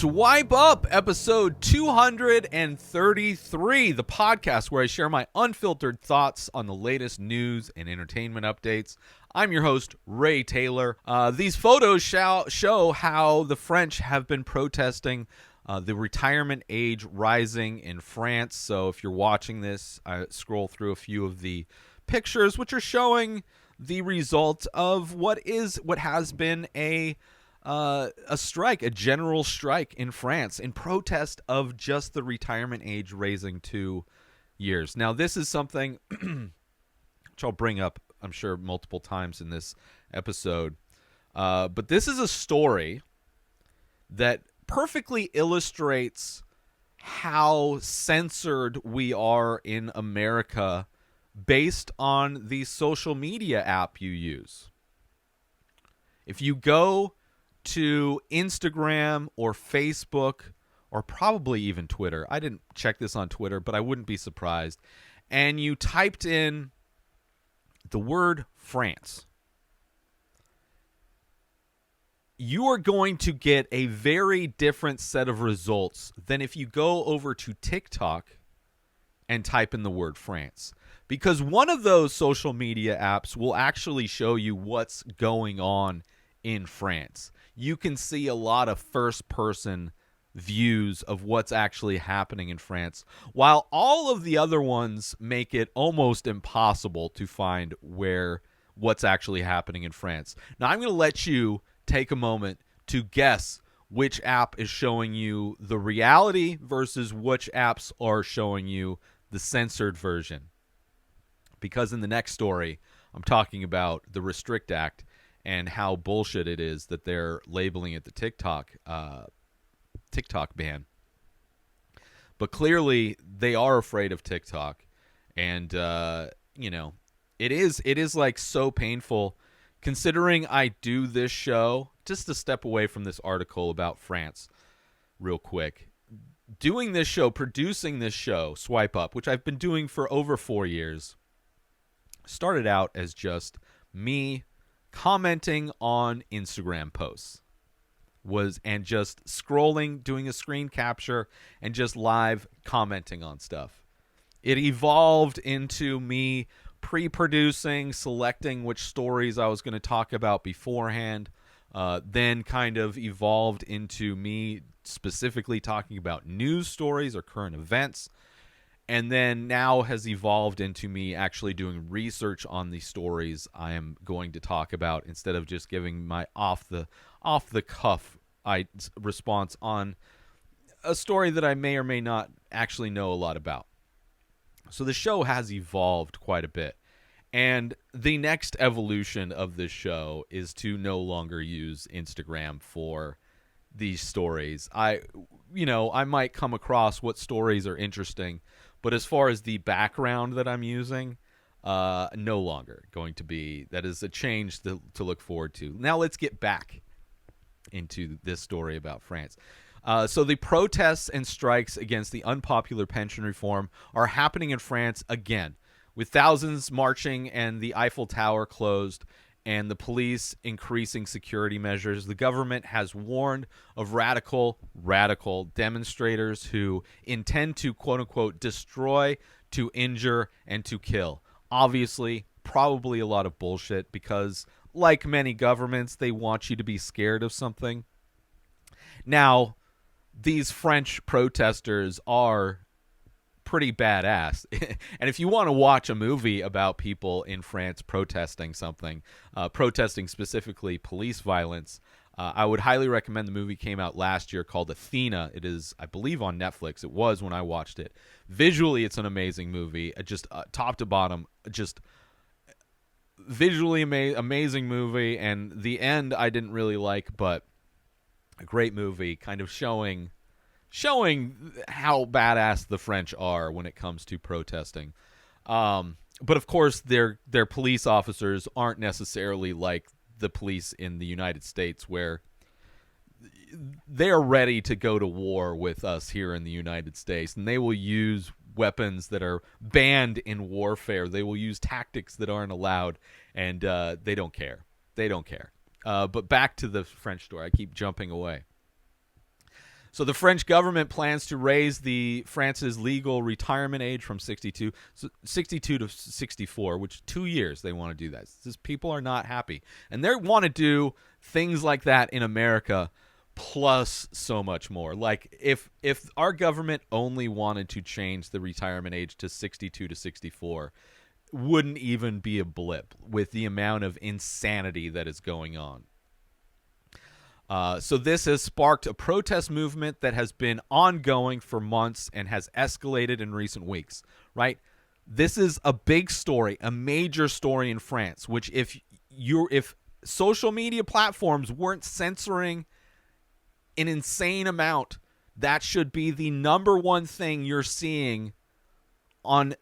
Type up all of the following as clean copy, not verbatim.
Swipe Up, episode 233, the podcast where I share my unfiltered thoughts on the latest news and entertainment updates. I'm your host, Ray Taylor. These photos show how the French have been protesting the retirement age rising in France. So if you're watching this, I scroll through a few of the pictures, which are showing the result of what has been a strike, a general strike in France in protest of just the retirement age raising 2 years. Now, this is something which I'll bring up, I'm sure, multiple times in this episode. But this is a story that perfectly illustrates how censored we are in America based on the social media app you use. If you go to Instagram or Facebook or probably even Twitter. I didn't check this on Twitter, but I wouldn't be surprised. And you typed in the word France. You are going to get a very different set of results than if you go over to TikTok and type in the word France. Because one of those social media apps will actually show you what's going on in France. You can see a lot of first-person views of what's actually happening in France, while all of the other ones make it almost impossible to find what's actually happening in France. Now, I'm going to let you take a moment to guess which app is showing you the reality versus which apps are showing you the censored version. Because in the next story, I'm talking about the Restrict Act and how bullshit it is that they're labeling it the TikTok ban. But clearly, they are afraid of TikTok, and it is like so painful. Considering I do this show, just to step away from this article about France, real quick. Doing this show, producing this show, Swipe Up, which I've been doing for over 4 years, started out as just me commenting on Instagram posts and just scrolling, doing a screen capture, and just live commenting on stuff. It evolved into me pre-producing, selecting which stories I was going to talk about beforehand, then kind of evolved into me specifically talking about news stories or current events, and then now has evolved into me actually doing research on the stories I am going to talk about instead of just giving my off the cuff response on a story that I may or may not actually know a lot about. So the show has evolved quite a bit. And the next evolution of this show is to no longer use Instagram for these stories. I might come across what stories are interesting, but as far as the background that I'm using, no longer going to be. That is a change to look forward to. Now let's get back into this story about France. So the protests and strikes against the unpopular pension reform are happening in France again, with thousands marching and the Eiffel Tower closed and the police increasing security measures. The government has warned of radical demonstrators who intend to, quote-unquote, destroy, to injure, and to kill. Obviously, probably a lot of bullshit because, like many governments, they want you to be scared of something. Now, these French protesters are pretty badass. And if you want to watch a movie about people in France protesting something, protesting specifically police violence, I would highly recommend the movie. Came out last year called Athena. It is, I believe, on Netflix. It was when I watched it. Visually, it's an amazing movie. Just top to bottom, just visually amazing movie. And the end I didn't really like, but a great movie, kind of showing how badass the French are when it comes to protesting. But of course, their police officers aren't necessarily like the police in the United States, where they're ready to go to war with us here in the United States, and they will use weapons that are banned in warfare. They will use tactics that aren't allowed, and they don't care. They don't care. But back to the French story. I keep jumping away. So the French government plans to raise France's legal retirement age from 62 to 64, which 2 years they want to do that. This people are not happy. And they want to do things like that in America plus so much more. Like if our government only wanted to change the retirement age to 62 to 64, wouldn't even be a blip with the amount of insanity that is going on. So this has sparked a protest movement that has been ongoing for months and has escalated in recent weeks, right? This is a big story, a major story in France, which if social media platforms weren't censoring an insane amount, that should be the number one thing you're seeing on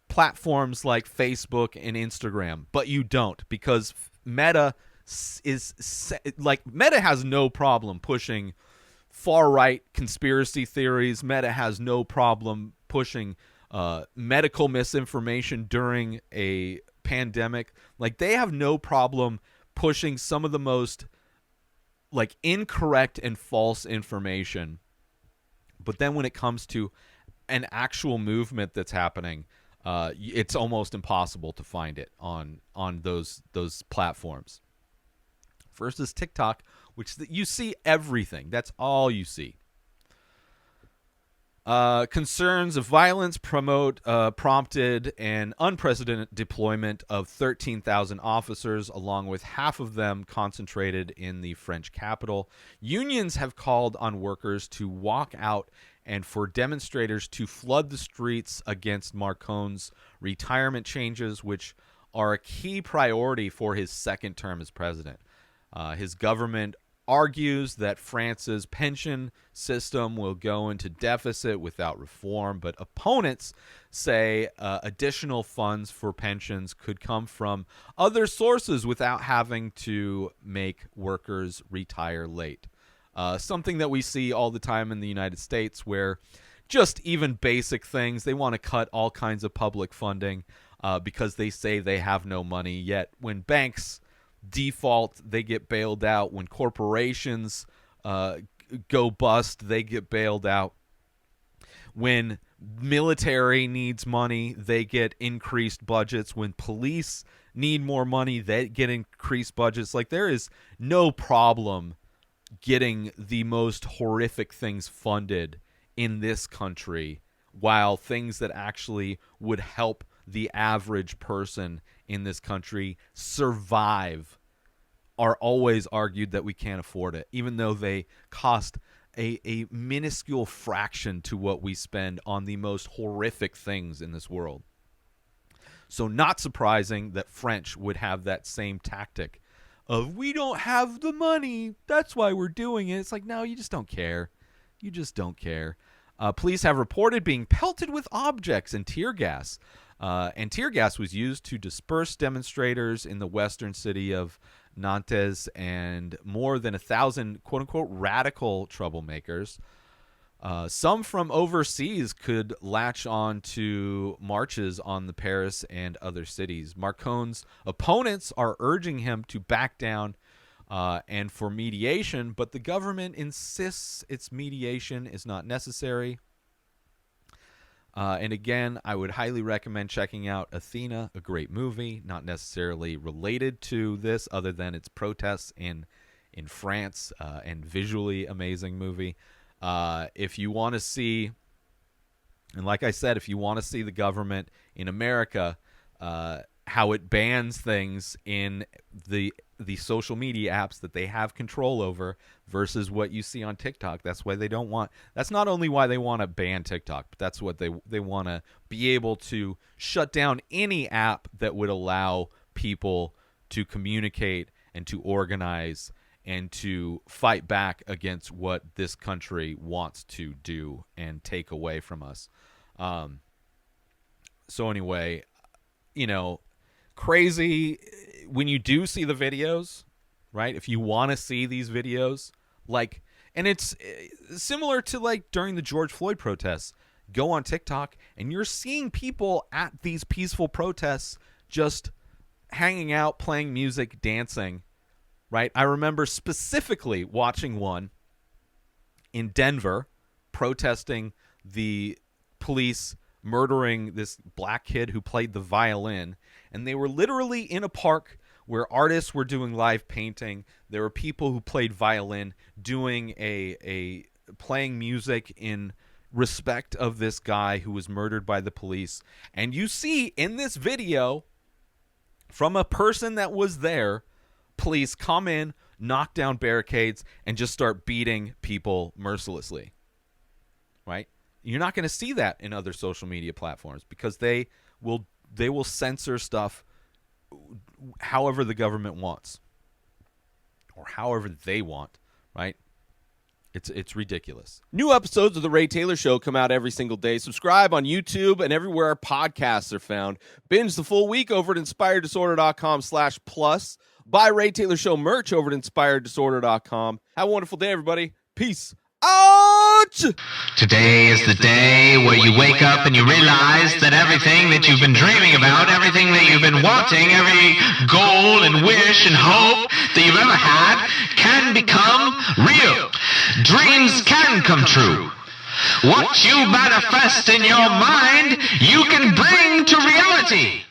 platforms like Facebook and Instagram, but you don't, because Meta has no problem pushing far right conspiracy theories. Meta has no problem pushing medical misinformation during a pandemic. Like, they have no problem pushing some of the most like incorrect and false information. But then when it comes to an actual movement that's happening, it's almost impossible to find it on those platforms. First is TikTok, which you see everything. That's all you see. Concerns of violence prompted an unprecedented deployment of 13,000 officers, along with half of them concentrated in the French capital. Unions have called on workers to walk out and for demonstrators to flood the streets against Macron's retirement changes, which are a key priority for his second term as president. His government argues that France's pension system will go into deficit without reform, but opponents say additional funds for pensions could come from other sources without having to make workers retire late. Something that we see all the time in the United States, where just even basic things, they want to cut all kinds of public funding because they say they have no money, yet when banks default, they get bailed out. When corporations go bust, they get bailed out. When military needs money, they get increased budgets. When police need more money, they get increased budgets. Like, there is no problem getting the most horrific things funded in this country, while things that actually would help the average person in this country survive are always argued that we can't afford it, even though they cost a minuscule fraction to what we spend on the most horrific things in this world. So not surprising that French would have that same tactic of, we don't have the money, that's why we're doing it. It's like, no, you just don't care. You just don't care. Police have reported being pelted with objects and tear gas. And tear gas was used to disperse demonstrators in the western city of Nantes, and more than 1,000 quote-unquote radical troublemakers. Some from overseas could latch on to marches on the Paris and other cities. Macron's opponents are urging him to back down and for mediation, but the government insists its mediation is not necessary. And again, I would highly recommend checking out Athena, a great movie, not necessarily related to this other than its protests in France, and visually amazing movie. If you want to see, and like I said, if you want to see the government in America, how it bans things in the social media apps that they have control over versus what you see on TikTok. That's why they don't want, that's not only why they want to ban TikTok, but that's what they want to be able to shut down any app that would allow people to communicate and to organize and to fight back against what this country wants to do and take away from us. So anyway, crazy when you do see the videos, right? If you want to see these videos, like, and it's similar to like during the George Floyd protests, go on TikTok and you're seeing people at these peaceful protests just hanging out, playing music, dancing, right? I remember specifically watching one in Denver protesting the police murdering this black kid who played the violin. And they were literally in a park where artists were doing live painting. There were people who played violin doing playing music in respect of this guy who was murdered by the police. And you see in this video from a person that was there, police come in, knock down barricades, and just start beating people mercilessly. Right? You're not going to see that in other social media platforms because they will censor stuff however the government wants or however they want, right? It's ridiculous. New episodes of The Ray Taylor Show come out every single day. Subscribe on YouTube and everywhere our podcasts are found. Binge the full week over at inspireddisorder.com/plus. Buy Ray Taylor Show merch over at inspireddisorder.com. Have a wonderful day, everybody. Peace out! Today is the day where you wake up and you realize that everything that you've been dreaming about, everything that you've been wanting, every goal and wish and hope that you've ever had can become real. Dreams can come true. What you manifest in your mind, you can bring to reality.